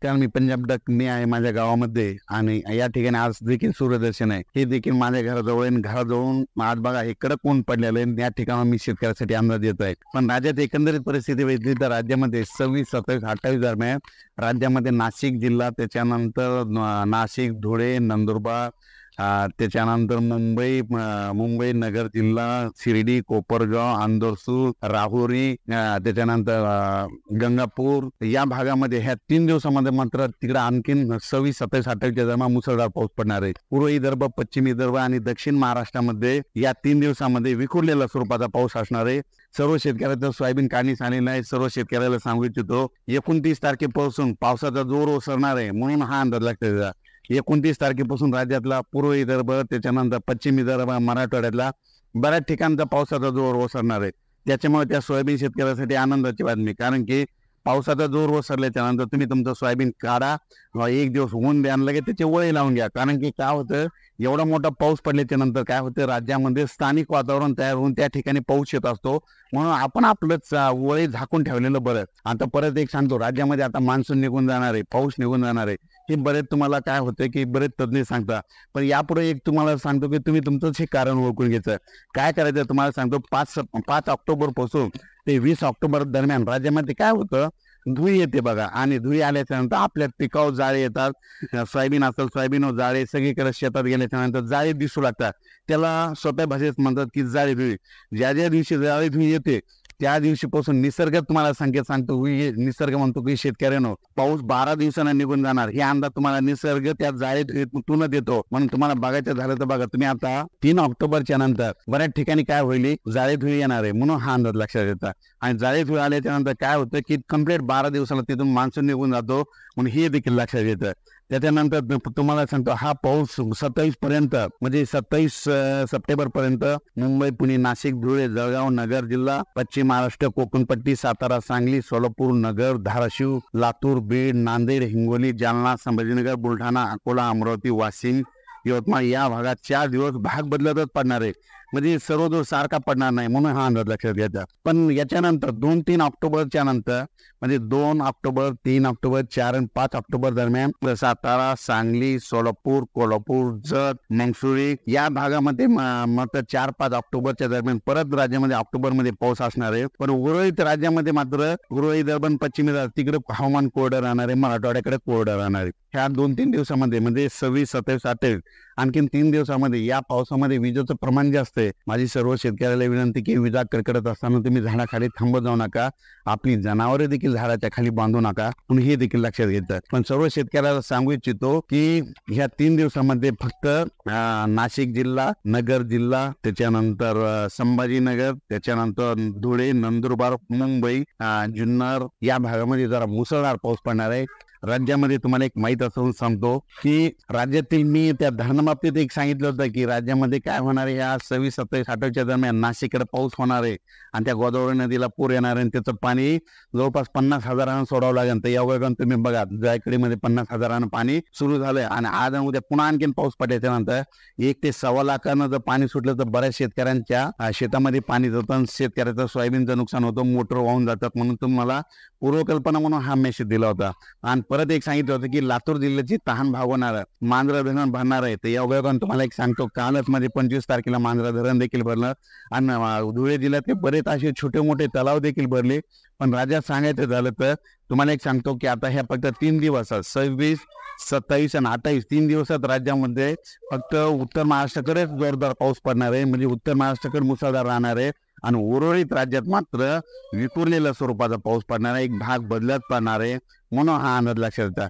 नमस्कार, मी पंजाब डक. मी आहे माझ्या गावामध्ये आणि या ठिकाणी आज देखील सूर्यदर्शन आहे. हे देखील माझ्या घराजवळ आहे. घराजवळून आज बघा हे कडक ऊन पडलेलं आहे. या ठिकाणी मी शेतकऱ्यासाठी अंदाज देत आहे. पण राज्यात एकंदरीत परिस्थिती बघितली तर राज्यामध्ये 26, 27, 28 दरम्यान राज्यामध्ये नाशिक जिल्हा, त्याच्यानंतर नाशिक, धुळे, नंदुरबार, त्याच्यानंतर मुंबई नगर जिल्हा, शिर्डी, कोपरगाव, अंदरसूर, राहुरी, त्याच्यानंतर गंगापूर या भागामध्ये ह्या 3 दिवसामध्ये मात्र तिकडे आणखीन 26, 27, 28 दरम्यान मुसळधार पाऊस पडणार आहे. पूर्व विदर्भ, पश्चिम विदर्भ आणि दक्षिण महाराष्ट्रामध्ये या 3 दिवसामध्ये विखुरलेला स्वरूपाचा पाऊस असणार आहे. सर्व शेतकऱ्याचं सोयाबीन काढणीस आलेलं आहे. सर्व शेतकऱ्याला सांगू इच्छितो 29 तारखेपासून पावसाचा जोर ओसरणार आहे, म्हणून हा अंदाज लागतो. 29 तारखेपासून राज्यातला पूर्व विदर्भ, त्याच्यानंतर पश्चिम विदर्भ, मराठवाड्यातला बऱ्याच ठिकाणचा पावसाचा जोर ओसरणार आहे. त्याच्यामुळे त्या सोयाबीन शेतकऱ्यासाठी आनंदाची बातमी, कारण की पावसाचा जोर ओसरल्याच्या नंतर तुम्ही तुमचं सोयाबीन काढा, एक दिवस ऊन द्या, लगेच त्याचे वळे लावून घ्या. कारण की काय होतं, एवढा मोठा पाऊस पडल्याच्या नंतर काय होतं, राज्यामध्ये स्थानिक वातावरण तयार होऊन त्या ठिकाणी पाऊस येत असतो. म्हणून आपण आपलंच वळे झाकून ठेवलेलं बरं. आता परत एक सांगतो, राज्यामध्ये आता मान्सून निघून जाणार आहे, पाऊस निघून जाणार आहे. हे बरेच तुम्हाला काय होतं की बरेच तज्ञ सांगतात. पण यापुढे एक तुम्हाला सांगतो की तुम्ही तुमचं हे कारण ओळखून घ्यायचं. काय करायचं तुम्हाला सांगतो, 5 ऑक्टोबर पासून ते 20 ऑक्टोबर दरम्यान राज्यामध्ये काय होतं, धुळी येते बघा. आणि धुळी आल्याच्या नंतर आपल्या पिकावर जाळे येतात. सोयाबीन असेल, सोयाबीनवर जाळे, सगळीकडे शेतात गेल्याच्या नंतर जाळे दिसू लागतात. त्याला सोप्या भाषेत म्हणतात की जाळे धुळी. ज्या ज्या दिवशी जाळे धुळी येते त्या दिवशीपासून निसर्ग तुम्हाला संकेत सांगतो. निसर्ग म्हणतो की शेतकऱ्यांनो, पाऊस 12 दिवसांना निघून जाणार, हे अंदाज तुम्हाला निसर्ग त्या जाळे धुळीतून देतो. म्हणून तुम्हाला बघायचं झालं तर बघा, तुम्ही आता 3 ऑक्टोबरच्या नंतर बऱ्याच ठिकाणी काय होईल, जाळे धुळी येणार आहे, म्हणून हा अंदाज लक्षात येतात. आणि जाळे धुळी आल्याच्या नंतर काय होतं की कंप्लीट 12 दिवसाला तिथून मान्सून निघून जातो, म्हणून हे देखील लक्षात येतं. त्याच्यानंतर तुम्हाला सांगतो, हा पाऊस 27 पर्यंत, म्हणजे 27 सप्टेंबर पर्यंत मुंबई, पुणे, नाशिक, धुळे, जळगाव, नगर जिल्हा, पश्चिम महाराष्ट्र, कोकणपट्टी, सातारा, सांगली, सोलापूर, नगर, धाराशिव, लातूर, बीड, नांदेड, हिंगोली, जालना, संभाजीनगर, बुलढाणा, अकोला, अमरावती, वाशिम, यवतमाळ या भागात 4 दिवस भाग बदलतच पडणार आहे. म्हणजे सर्व दिवस सारखा पडणार नाही, म्हणून हा अंदाज लक्षात घ्यायचा. पण याच्यानंतर 2-3 ऑक्टोबरच्या नंतर, म्हणजे 2 ऑक्टोबर, 3 ऑक्टोबर, 4 आणि 5 ऑक्टोबर दरम्यान सातारा, सांगली, सोलापूर, कोल्हापूर, जत, मंगसुरी या भागामध्ये मात्र 4-5 ऑक्टोबरच्या दरम्यान परत राज्यामध्ये ऑक्टोबरमध्ये पाऊस असणार आहे. पण उर्वरित राज्यामध्ये मात्र पूर्व विदर्भ, पश्चिम विदर्भ तिकडे हवामान कोरडं राहणार आहे, मराठवाड्याकडे कोरडं राहणार आहे. ह्या 2-3 दिवसामध्ये, म्हणजे 26, 27, 28 आणखीन 3 दिवसामध्ये या पावसामध्ये विजेचं प्रमाण जास्त आहे. माझी सर्व शेतकऱ्याला विनंती की विजा कडकडत असताना तुम्ही झाडाखाली थांबत जाऊ नका, आपली जनावरे देखील झाडाच्या खाली बांधू नका, म्हणून हे देखील लक्षात घेतात. पण सर्व शेतकऱ्याला सांगू इच्छितो की ह्या 3 दिवसामध्ये फक्त नाशिक जिल्हा, नगर जिल्हा, त्याच्यानंतर संभाजीनगर, त्याच्यानंतर धुळे, नंदुरबार, मुंबई, जुन्नर या भागामध्ये जरा मुसळधार पाऊस पडणार आहे. राज्यामध्ये तुम्हाला एक माहित असून सांगतो की राज्यातील, मी त्या धरणबाबतीत एक सांगितलं होतं की राज्यामध्ये काय होणार आहे, या 26, 27, 28 दरम्यान नाशिककडे पाऊस होणार आहे आणि त्या गोदावरी नदीला पूर येणार आहे आणि त्याचं पाणी जवळपास 50,000 सोडावं लागेल. तर या वेळेला तुम्ही बघा, जायकडीमध्ये 50,000 पाणी सुरू झालंय आणि आज उद्या पुन्हा आणखीन पाऊस पडल्याच्या नंतर 1 ते 1.25 लाखानं जर पाणी सुटलं तर बऱ्याच शेतकऱ्यांच्या शेतामध्ये पाणी जातं, शेतकऱ्याचं सोयाबीनचं नुकसान होतं, मोटर वाहून जातात. म्हणून तुम्हाला पूर्वकल्पना म्हणून हा मेसेज दिला होता. आणि परत एक सांगितलं होतं की लातूर जिल्ह्याची तहान भागवणार, मांजरा धरण भरणार आहे. तर या वेळेला तुम्हाला एक सांगतो, कालच मध्ये 25 तारखेला मांजरा धरण देखील भरलं आणि धुळे जिल्ह्यात बरेच असे छोटे मोठे तलाव देखील भरले. पण राज्यात सांगायचं झालं तर तुम्हाला एक सांगतो की आता ह्या फक्त 3 दिवस, 26, 27 आणि 28 3 दिवसात राज्यामध्ये फक्त उत्तर महाराष्ट्राकडेच जोरदार पाऊस पडणार आहे, म्हणजे उत्तर महाराष्ट्राकडे मुसळधार राहणार आहे. आणि उर्वरित राज्यात मात्र विखुरलेल्या स्वरूपाचा पाऊस पडणार आहे, एक भाग बदलत पडणार आहे, म्हणून हा अंदाज लक्षात येतात.